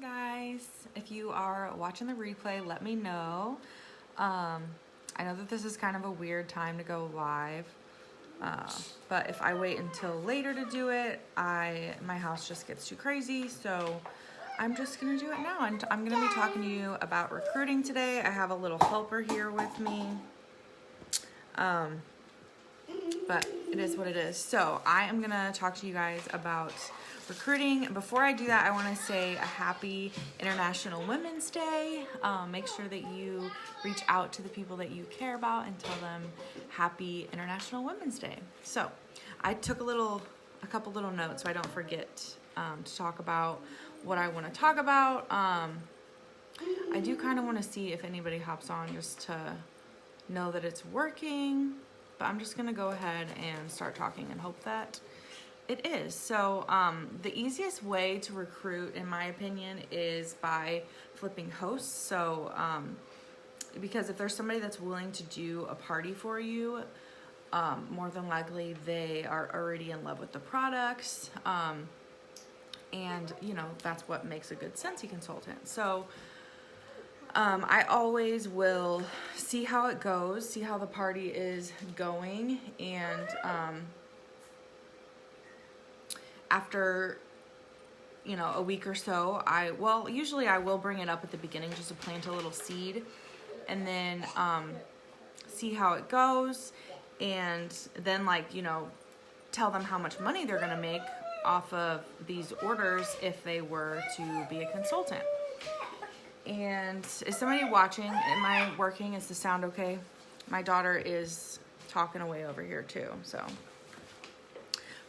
Hi guys, if you are watching the replay, let me know. I know that this is kind of a weird time to go live, but if I wait until later to do it, my house just gets too crazy, so I'm just gonna do it now. And I'm gonna be talking to you about recruiting today. I have a little helper here with me, but it is what it is. So I am gonna talk to you guys about recruiting. Before I do that, I want to say a happy International Women's Day. Make sure that you reach out to the people that you care about and tell them happy International Women's Day. So I took a couple little notes so I don't forget to talk about what I want to talk about. I do kind of want to see if anybody hops on just to know that it's working, but I'm just gonna go ahead and start talking and hope that it is. So the easiest way to recruit, in my opinion, is by flipping hosts. So because if there's somebody that's willing to do a party for you, more than likely they are already in love with the products, and you know that's what makes a good Scentsy consultant. So I always will see how it goes, see how the party is going, and after a week or so, usually I will bring it up at the beginning just to plant a little seed, and then see how it goes, and then tell them how much money they're gonna make off of these orders if they were to be a consultant. And is somebody watching? Am I working? Is the sound okay? My daughter is talking away over here too, so.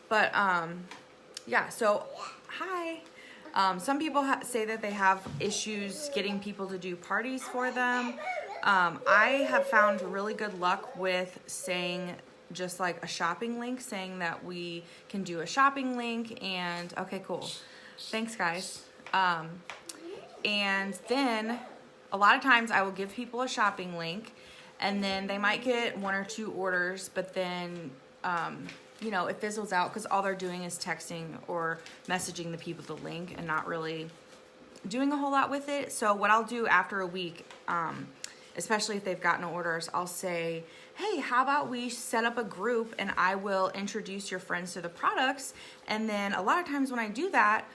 But yeah, so hi. Some people say that they have issues getting people to do parties for them. I have found really good luck with saying just like a shopping link, saying that we can do a shopping link, and okay, cool. Thanks, guys. And then a lot of times I will give people a shopping link, and then they might get one or two orders, but then it fizzles out because all they're doing is texting or messaging the people the link and not really doing a whole lot with it. So what I'll do after a week, especially if they've gotten orders, I'll say, hey, how about we set up a group and I will introduce your friends to the products. And then a lot of times when I do that,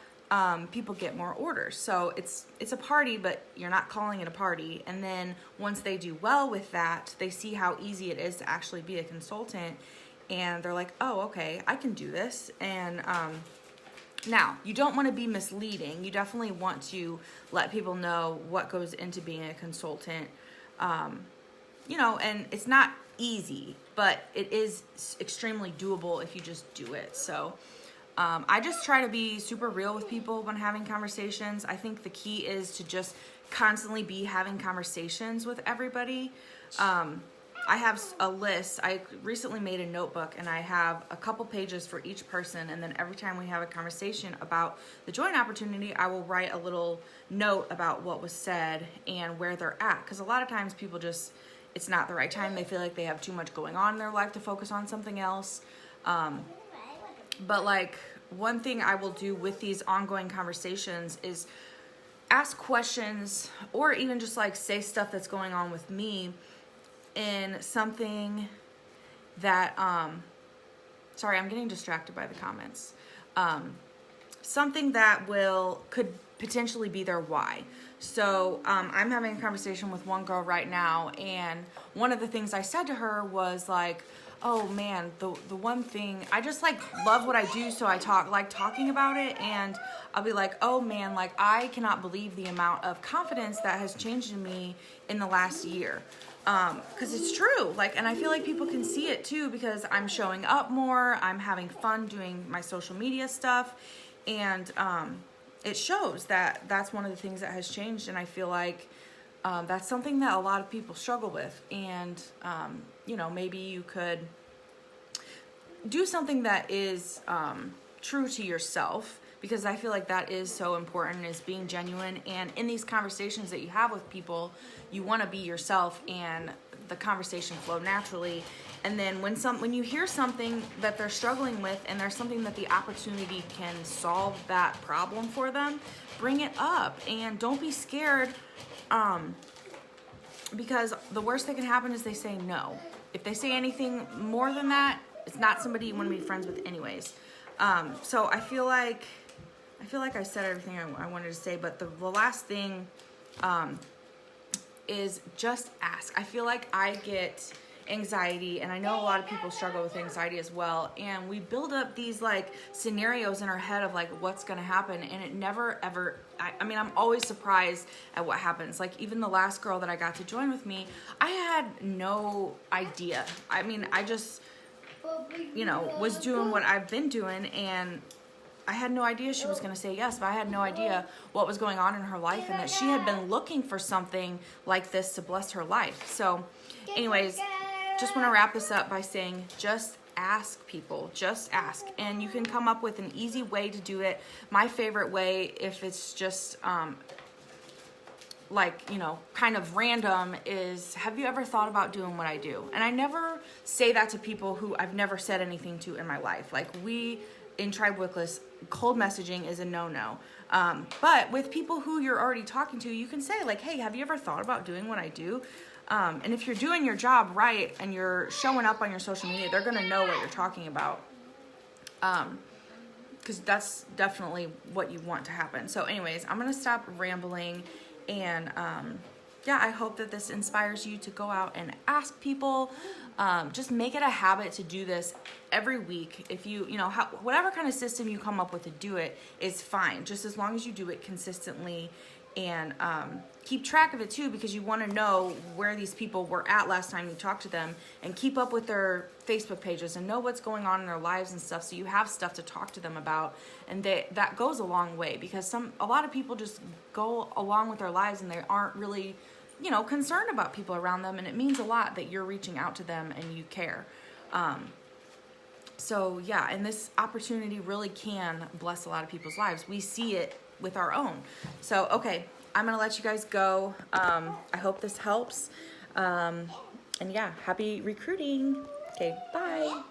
people get more orders. So it's a party, but you're not calling it a party. And then once they do well with that, they see how easy it is to actually be a consultant. And they're like, oh, okay, I can do this. And now, you don't want to be misleading. You definitely want to let people know what goes into being a consultant. And it's not easy, but it is extremely doable if you just do it. So I just try to be super real with people when having conversations. I think the key is to just constantly be having conversations with everybody. I have a list. I recently made a notebook, and I have a couple pages for each person, and then every time we have a conversation about the joint opportunity, I will write a little note about what was said and where they're at, because a lot of times people it's not the right time. They feel like they have too much going on in their life to focus on something else. But one thing I will do with these ongoing conversations is ask questions, or even just say stuff that's going on with me in something that, sorry, I'm getting distracted by the comments. Something that could potentially be their why. So I'm having a conversation with one girl right now, and one of the things I said to her was oh man, the one thing, I just love what I do, so I like talking about it, and I'll be like, oh man, I cannot believe the amount of confidence that has changed in me in the last year. Because it's true, and I feel like people can see it too, because I'm showing up more, I'm having fun doing my social media stuff, and it shows that that's one of the things that has changed, and I feel like that's something that a lot of people struggle with, and maybe you could do something that is true to yourself, because I feel like that is so important, is being genuine. And in these conversations that you have with people, you want to be yourself, and the conversation flow naturally. And then when you hear something that they're struggling with and there's something that the opportunity can solve that problem for them, bring it up and don't be scared, because the worst that can happen is they say no. If they say anything more than that, it's not somebody you want to be friends with anyways. So I feel like I said everything I wanted to say, but the last thing is just ask. I feel like I get anxiety, and I know a lot of people struggle with anxiety as well, and we build up these like scenarios in our head of like what's gonna happen, and it never ever, I mean, I'm always surprised at what happens. Like even the last girl that I got to join with me, I had no idea. I mean, I just, you know, was doing what I've been doing, and I had no idea she was going to say yes, but I had no idea what was going on in her life and that she had been looking for something like this to bless her life. So anyways, just want to wrap this up by saying just ask people, just ask. And you can come up with an easy way to do it. My favorite way, if it's just like, you know, kind of random, is have you ever thought about doing what I do? And I never say that to people who I've never said anything to in my life. Like in Tribe Wickless, cold messaging is a no-no. But with people who you're already talking to, you can say like, hey, have you ever thought about doing what I do? And if you're doing your job right and you're showing up on your social media, they're going to know what you're talking about. Because that's definitely what you want to happen. So anyways, I'm going to stop rambling. And yeah, I hope that this inspires you to go out and ask people. Just make it a habit to do this every week. If you know, whatever kind of system you come up with to do it is fine, just as long as you do it consistently. And keep track of it too, because you want to know where these people were at last time you talked to them, and keep up with their Facebook pages and know what's going on in their lives and stuff, so you have stuff to talk to them about. And that goes a long way, because a lot of people just go along with their lives and they aren't really, you know, concerned about people around them, and it means a lot that you're reaching out to them and you care. So yeah, and this opportunity really can bless a lot of people's lives. We see it with our own. So okay, I'm gonna let you guys go. I hope this helps. And yeah, happy recruiting. Okay, bye.